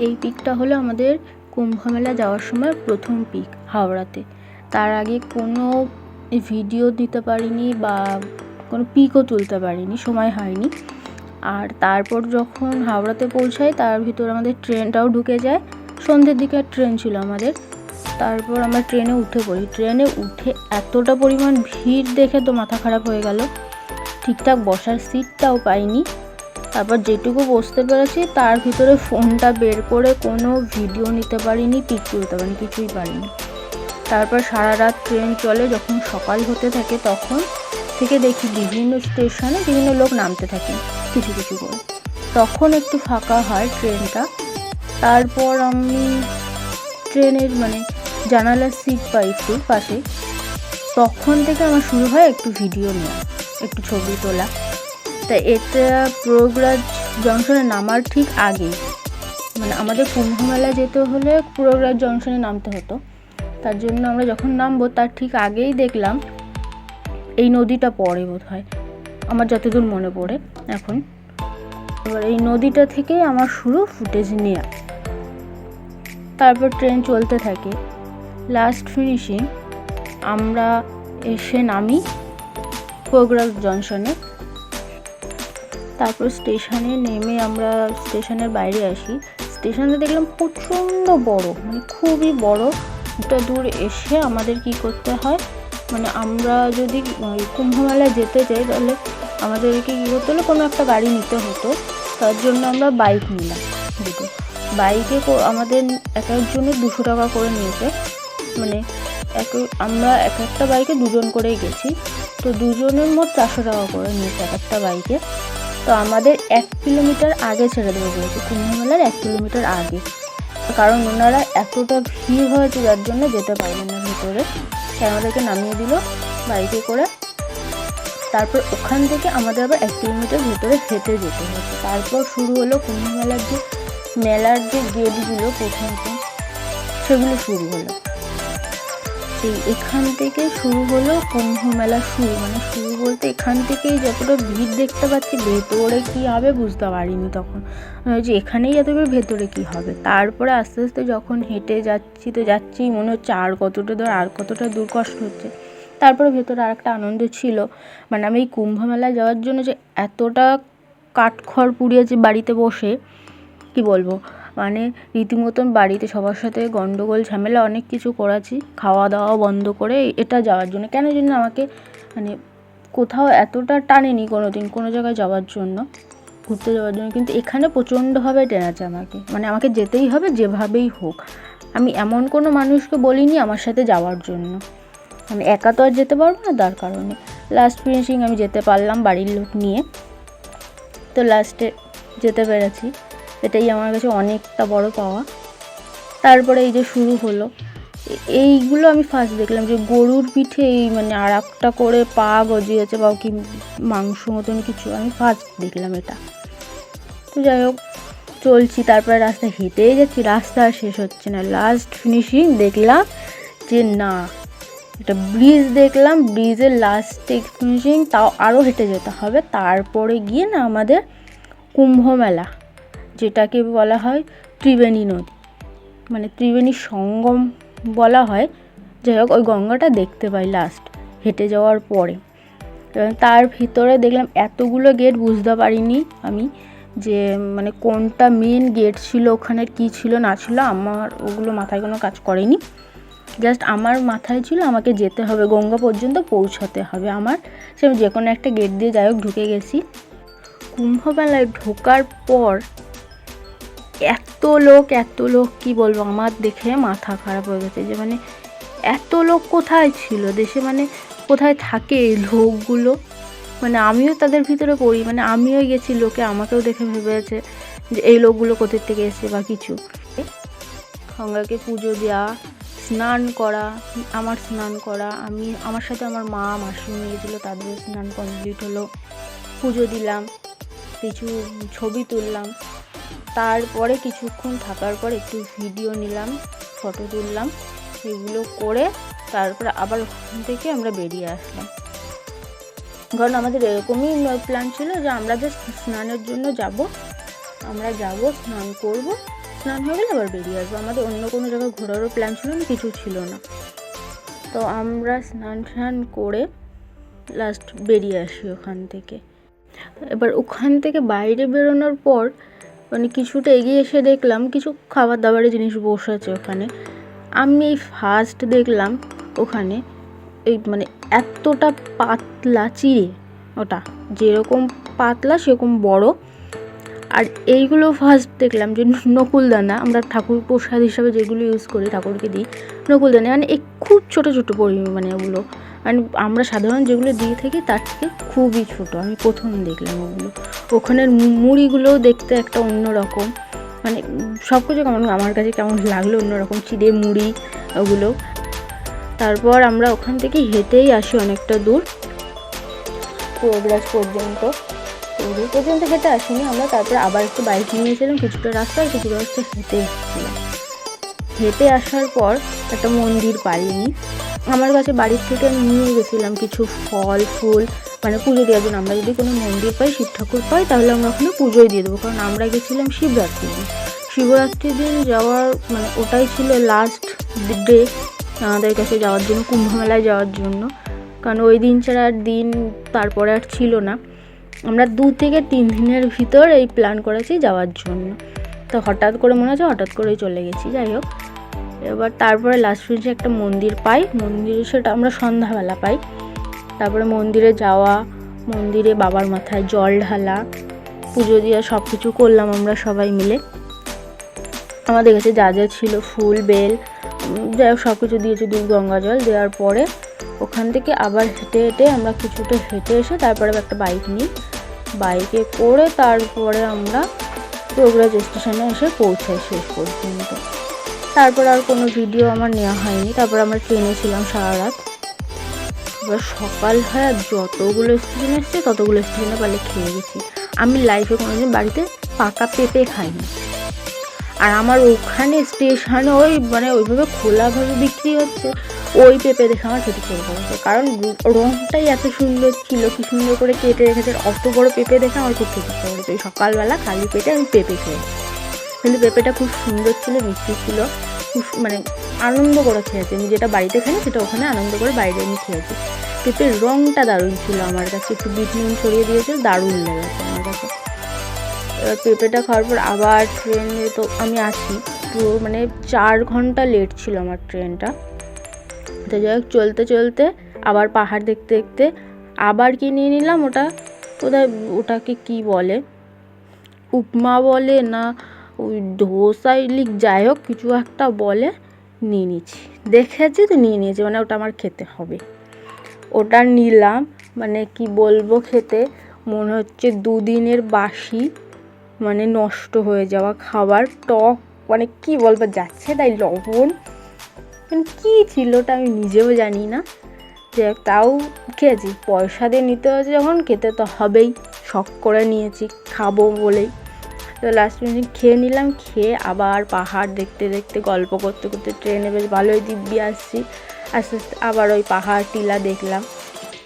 এই পিকটা হলো আমাদের কুম্ভমেলা যাওয়ার সময় প্রথম পিক হাওড়াতে। তার আগে কোনো ভিডিও দিতে পারিনি বা কোনো পিকও তুলতে পারিনি, সময় হয়নি। আর তারপর যখন হাওড়াতে পৌঁছাই তার ভিতর আমাদের ট্রেনটাও ঢুকে যায়। সন্ধ্যের দিকে ট্রেন ছিল আমাদের। তারপর আমরা ট্রেনে উঠে পড়ি। ট্রেনে উঠে এতটা পরিমাণ ভিড় দেখে তো মাথা খারাপ হয়ে গেল। ঠিকঠাক বসার সিটটাও পাইনি। তারপর যেটুকু বসতে পেরেছি তার ভিতরে ফোনটা বের করে কোনো ভিডিও নিতে পারিনি, পিক তুলতে পারিনি, কিছুই পারিনি। তারপর সারা রাত ট্রেন চলে। যখন সকাল হতে থাকে তখন থেকে দেখি বিভিন্ন স্টেশনে বিভিন্ন লোক নামতে থাকে কিছু কিছু করে। তখন একটু ফাঁকা হয় ট্রেনটা। তারপর আমি ট্রেনের জানালার সিট পাই একটু পাশে। তখন থেকে আমার শুরু হয় একটু ভিডিও নেওয়া, একটু ছবি তোলা। তা এটা প্রয়াগরাজ জংশনে নামার ঠিক আগেই, আমাদের কুম্ভমেলা যেতে হলে প্রয়াগরাজ জংশনে নামতে হতো। তার জন্য আমরা যখন নামবো তার ঠিক আগেই দেখলাম এই নদীটা পড়ে বোধহয়, আমার যতদূর মনে পড়ে এখন। এবার এই নদীটা থেকেই আমার শুরু ফুটেজ নেওয়া। তারপর ট্রেন চলতে থাকে। লাস্ট ফিনিশিং আমরা এসে নামি প্রয়াগরাজ জংশনে। তারপর স্টেশনে নেমে আমরা স্টেশনের বাইরে আসি। স্টেশনে দেখলাম প্রচণ্ড বড়, খুবই বড়। একটা দূর এসে আমাদের কি করতে হয়, আমরা যদি কুম্ভমেলা যেতে চাই তাহলে আমাদেরকে কী করতে হলো, কোনো একটা গাড়ি নিতে হতো। তার জন্য আমরা বাইক নিলাম দুটো। বাইকে আমাদের এক একজনের 200 টাকা করে নিয়েছে। আমরা এক একটা বাইকে দুজন করেই গেছি, তো দুজনের মোট 400 টাকা করে নিয়েছে এক একটা বাইকে। তো আমাদের 1 কিলোমিটার আগে ছেড়ে দেবে বলেছে, কুম্ভমেলার 1 কিলোমিটার আগে। কারণ ওনারা এতটা ভিড় হয়েছে যার জন্য যেতে পারবেন না ভেতরে, তাই আমাদেরকে নামিয়ে দিল বাইকে করে। তারপর ওখান থেকে আমাদের আবার 1 কিলোমিটার ভেতরে হেঁটে যেতে হতো। তারপর শুরু হলো কুম্ভমেলার মেলার যে গেটগুলো প্রথমত সেগুলো শুরু হলো। এখান থেকে শুরু হলো কুম্ভমেলা শুরু। শুরু বলতে এখান থেকেই যতটা ভিড় দেখতে পাচ্ছি, ভেতরে কী হবে বুঝতে পারিনি তখন, যে এখানেই এত ভেতরে কী হবে। তারপরে আস্তে আস্তে যখন হেঁটে যাচ্ছি মনে হচ্ছে আর কতটা দূর কষ্ট হচ্ছে। তারপরে ভেতরে আর একটা আনন্দ ছিল, আমি এই কুম্ভমেলা যাওয়ার জন্য যে এতটা কাঠখড় পুড়িয়েছি বাড়িতে বসে, কি বলবো। রীতিমতন বাড়িতে সবার সাথে গন্ডগোল ঝামেলা অনেক কিছু করেছি, খাওয়া দাওয়া বন্ধ করে এটা যাওয়ার জন্য। কেন জন্য আমাকে কোথাও এতটা টানেনি কোনো দিন কোনো জায়গায় যাওয়ার জন্য, ঘুরতে যাওয়ার জন্য। কিন্তু এখানে প্রচণ্ডভাবে টেনেছে আমাকে, আমাকে যেতেই হবে যেভাবেই হোক। আমি এমন কোনো মানুষকে বলিনি আমার সাথে যাওয়ার জন্য, আমি একা তো আর যেতে পারবো না। তার কারণে লাস্ট ফিনিশিং আমি যেতে পারলাম বাড়ির লোক নিয়ে। তো লাস্টে যেতে পেরেছি, এটাই আমার কাছে অনেকটা বড় পাওয়া। তারপরে এই যে শুরু হলো, এইগুলো আমি ফার্স্ট দেখলাম যে গরুর পিঠে এই আর একটা করে পা গজিয়েছে বা কি মাংস মতন কিছু, আমি ফার্স্ট দেখলাম এটা। তো যাই হোক চলছি, তারপরে রাস্তায় হেঁটেই যাচ্ছি, রাস্তা আর শেষ হচ্ছে না। লাস্ট ফিনিশিং দেখলাম যে না, একটা ব্রিজ দেখলাম, ব্রিজের লাস্ট ফিনিশিং, তাও আরও হেঁটে যেতে হবে। তারপরে গিয়ে না আমাদের কুম্ভমেলা, যেটাকে বলা হয় ত্রিবেণী নদী, ত্রিবেণী সঙ্গম বলা হয়। যাই হোক ওই গঙ্গাটা দেখতে পাই লাস্ট হেঁটে যাওয়ার পরে। তার ভিতরে দেখলাম এতগুলো গেট, বুঝতে পারিনি আমি যে কোনটা মেন গেট ছিল, ওখানে কি ছিল না ছিল, আমার ওগুলো মাথায় কোনো কাজ করেনি। জাস্ট আমার মাথায় ছিল আমাকে যেতে হবে, গঙ্গা পর্যন্ত পৌঁছাতে হবে আমার। সে আমি যে কোনো একটা গেট দিয়ে যাই হোক ঢুকে গেছি। কুম্ভমেলায় ঢোকার পর এত লোক কি বলবো, আমার দেখে মাথা খারাপ হয়ে গেছে। যে এত লোক কোথায় ছিল দেশে, কোথায় থাকে এই লোকগুলো। আমিও তাদের ভিতরে পড়ি, আমিও গেছি, লোকে আমাকেও দেখে ভেবেছে যে এই লোকগুলো কোথার থেকে এসে বা কিছু। গঙ্গাকে পুজো দেওয়া, স্নান করা, আমার সাথে আমার মা মাসি গিয়েছিলো, তাদের স্নান কমপ্লিট হলো, পুজো দিলাম, কিছু ছবি তুললাম। তারপরে কিছুক্ষণ থাকার পর একটু ভিডিও নিলাম, ফটো তুললাম, এগুলো করে তারপরে আবার ওখান থেকে আমরা বেরিয়ে আসলাম। কারণ আমাদের এরকমই প্ল্যান ছিল যে আমরা জাস্ট স্নানের জন্য যাব, স্নান করব, স্নান হয়ে গেলে আবার বেরিয়ে আসবো। আমাদের অন্য কোনো জায়গায় ঘোরারও প্ল্যান ছিল না, কিছু ছিল না। তো আমরা স্নান করে লাস্ট বেরিয়ে আসি ওখান থেকে। এবার ওখান থেকে বাইরে বেরোনোর পর মানে কিছুটা এগিয়ে এসে দেখলাম কিছু খাবার দাবারের জিনিস বসেছে ওখানে। আমি এই ফার্স্ট দেখলাম ওখানে এই মানে এতটা পাতলা চিড়ে, ওটা যেরকম পাতলা সেরকম বড়। আর এইগুলো ফার্স্ট দেখলাম যে নকুলদানা, আমরা ঠাকুর প্রসাদ হিসাবে যেগুলো ইউজ করি ঠাকুরকে দিই, নকুলদানা মানে এই খুব ছোটো ছোটো মানে ওগুলো মানে আমরা সাধারণ যেগুলো দিয়ে থাকি তার থেকে খুবই ছোটো। আমি প্রথম দেখলাম ওগুলো। ওখানের মুড়িগুলোও দেখতে একটা অন্যরকম, মানে সব কিছু কেমন আমার কাছে কেমন লাগলো, অন্যরকম চিড়ে মুড়ি ওগুলো। তারপর আমরা ওখান থেকে হেঁটেই আসি অনেকটা দূর, প্রয়াগরাজ পর্যন্ত। দূর পর্যন্ত হেঁটে আসিনি আমরা, তারপরে আবার একটু বাইক নিয়েছিলাম, কিছুটা রাস্তা আর কিছুটা রাস্তা হেঁটে এসেছিলাম। হেঁটে আসার পর একটা মন্দির পাইনি, আমার কাছে বাড়ির থেকে আমি নিয়ে গেছিলাম কিছু ফল ফুল মানে পুজো দেওয়ার জন্য। আমরা যদি কোনো মন্দির পাই, শিব ঠাকুর পাই, তাহলে আমরা ওখানে পুজোই দিয়ে দেবো। কারণ আমরা গেছিলাম শিবরাত্রির দিন। শিবরাত্রির দিন যাওয়ার মানে ওটাই ছিল লাস্ট ডে আমাদের কাছে যাওয়ার জন্য, কুম্ভমেলায় যাওয়ার জন্য। কারণ ওই দিন ছাড়া আর দিন তারপরে আর ছিল না। আমরা 2 থেকে 3 দিনের ভিতর এই প্ল্যান করেছি যাওয়ার জন্য। তো হঠাৎ করে মনে হচ্ছে হঠাৎ করেই চলে গেছি। যাই হোক, এবার তারপরে লাস্ট ফিনিশে একটা মন্দির পাই, মন্দিরে সেটা আমরা সন্ধ্যাবেলা পাই। তারপরে মন্দিরে যাওয়া, মন্দিরে বাবার মাথায় জল ঢালা, পুজো দেওয়া, সব কিছু করলাম আমরা সবাই মিলে। আমাদের কাছে যা যা ছিল ফুল বেল যাই হোক সব কিছু দিয়েছি, দুধ গঙ্গা জল দেওয়ার পরে ওখান থেকে আবার হেঁটে হেঁটে আমরা কিছুটা হেঁটে এসে তারপরে একটা বাইক নিই, বাইকে করে তারপরে আমরা প্রয়াগরাজ স্টেশনে এসে পৌঁছাই শেষ পর্যন্ত। তারপর আর কোনো ভিডিও আমার নেওয়া হয়নি। তারপর আমরা ট্রেনে ছিলাম সারা রাত। এবার সকাল হয় আর যতগুলো স্টেশন এসছে ততগুলো স্টেশনে পালে খেয়ে গেছি। আমি লাইফে কোনোদিন বাড়িতে পাকা পেঁপে খাইনি। আর আমার ওখানে স্টেশনে ওই মানে ওইভাবে খোলাভাবে বিক্রি হচ্ছে, ওই পেঁপে দেখে আমার খেতে শুরু করেছে। কারণ রঙটাই এত সুন্দর ছিল, কি সুন্দর করে কেটে রেখেছে। অত বড় পেঁপে দেখে আমার খুব খেতে ইচ্ছা করেছে। ওই সকালবেলা খালি পেটে আমি পেঁপে খেয়েছি। কিন্তু পেঁপেটা খুব সুন্দর ছিল, মিষ্টি ছিল, খুব মানে আনন্দ করে খেয়েছি। আমি যেটা বাড়িতে খাই সেটা ওখানে আনন্দ করে বাইরে আমি খেয়েছি। পেঁপের রঙটা দারুণ ছিল আমার কাছে, একটু বিট নুন ছড়িয়ে দিয়েছিল, দারুণ লেগেছে আমার কাছে। এবার পেঁপেটা খাওয়ার পর আবার ট্রেনে তো আমি আসি, পুরো মানে 4 ঘন্টা লেট ছিল আমার ট্রেনটা। তো যাই হোক চলতে চলতে আবার পাহাড় দেখতে দেখতে আবার কি নিয়ে নিলাম, ওটাকে কি বলে, উপমা বলে না ওই ধোসা ইডলি যাই হোক কিছু একটা বলে, নিয়ে নিয়েছি। দেখেছি তো নিয়ে নিয়েছি, মানে ওটা আমার খেতে হবে। ওটা নিলাম, মানে কি বলবো, খেতে মনে হচ্ছে 2 দিনের বাসি মানে নষ্ট হয়ে যাওয়া খাবার। টক মানে কি বলবো যাচ্ছে তাই, লবণ মানে কী ছিল ওটা আমি নিজেও জানি না। যে তাও খেয়েছি, পয়সা দিয়ে নিতে হয়েছে যখন খেতে তো হবেই, শখ করে নিয়েছি খাবো বলেই। তো লাস্ট মিনিট খেয়ে নিলাম। খেয়ে আবার পাহাড় দেখতে দেখতে গল্প করতে করতে ট্রেনে বেশ ভালোই দিব্যি আসছি। আস্তে আস্তে আবার ওই পাহাড় টিলা দেখলাম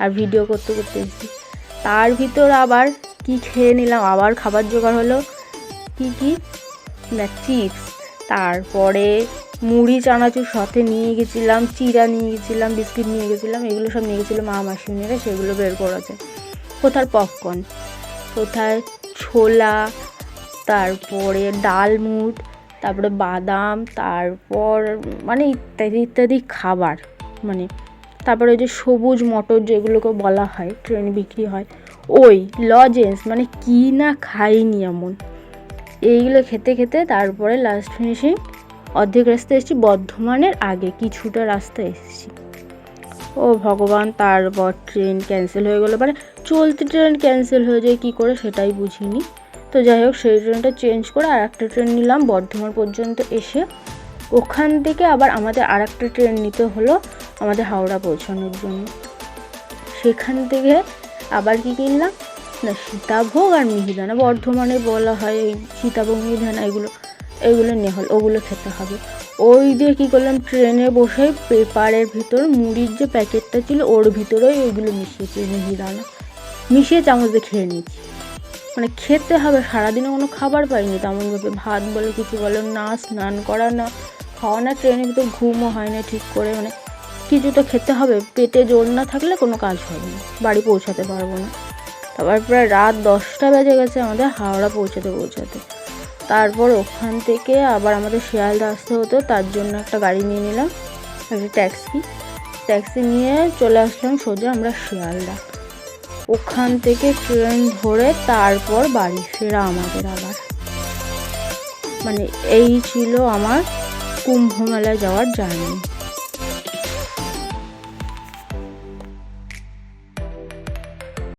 আর ভিডিও করতে করতে এসেছি। তার ভিতর আবার কি খেয়ে নিলাম, আবার খাবার জোগাড় হলো, কি না চিপস, তারপরে মুড়ি চানাচুর সাথে নিয়ে গেছিলাম, চিড়া নিয়ে গেছিলাম, বিস্কিট নিয়ে গেছিলাম, এগুলো সব নিয়ে গেছিলো মা মাসিমেরা, সেগুলো বের করেছে। কোথায় পপকর্ন, কোথায় ছোলা, তারপরে ডালমুট, তারপরে বাদাম, তারপর মানে ইত্যাদি ইত্যাদি খাবার। মানে তারপরে ওই যে সবুজ মটর যেগুলোকে বলা হয় ট্রেনে বিক্রি হয়, ওই লজেন্স, মানে কি না খাইনি এমন। এইগুলো খেতে খেতে তারপরে লাস্ট ফিনিশিং অর্ধেক রাস্তা এসেছি, বর্ধমানের আগে কিছুটা রাস্তা এসেছি। ও ভগবান, তারপর ট্রেন ক্যান্সেল হয়ে গেলো। মানে চলতি ট্রেন ক্যান্সেল হয়ে যায় কী করে সেটাই বুঝিনি। তো যাই হোক সেই ট্রেনটা চেঞ্জ করে আর একটা ট্রেন নিলাম বর্ধমান পর্যন্ত এসে, ওখান থেকে আবার আমাদের আর একটা ট্রেন নিতে হলো আমাদের হাওড়া পৌঁছানোর জন্য। সেখান থেকে আবার কি কিনলাম না, সীতাভোগ আর মিহিদানা, বর্ধমানে বলা হয় এই সীতাভোগ মিহিদানা, এগুলো নিয়ে হল, ওগুলো খেতে হবে। ওই দিয়ে কী করলাম, ট্রেনে বসে পেপারের ভিতর মুড়ির যে প্যাকেটটা ছিল ওর ভিতরেই ওইগুলো মিশিয়েছি, মিহিদানা মিশিয়ে চামচ দিয়ে খেয়ে নিয়েছি। মানে খেতে হবে, সারাদিনে কোনো খাবার পাইনি তেমনভাবে, ভাত বলো কিছু বলো না, স্নান করা না খাওয়া না, ট্রেনের ভিতর ঘুমও হয় না ঠিক করে, মানে কিছু তো খেতে হবে, পেটে জোর না থাকলে কোনো কাজ হবে না, বাড়ি পৌঁছাতে পারবো না। তারপর প্রায় রাত 10টা বেজে গেছে আমাদের হাওড়া পৌঁছাতে। তারপর ওখান থেকে আবার আমাদের শিয়ালদা আসতে হতো, তার জন্য একটা গাড়ি নিয়ে নিলাম, একটা ট্যাক্সি নিয়ে চলে আসলাম সোজা আমরা শিয়ালদা। ওখান থেকে ট্রেন ধরে তারপর বাড়ি ফেরা আমাদের আবার। মানে এই ছিল আমার কুম্ভ মেলায় যাওয়ার জার্নি।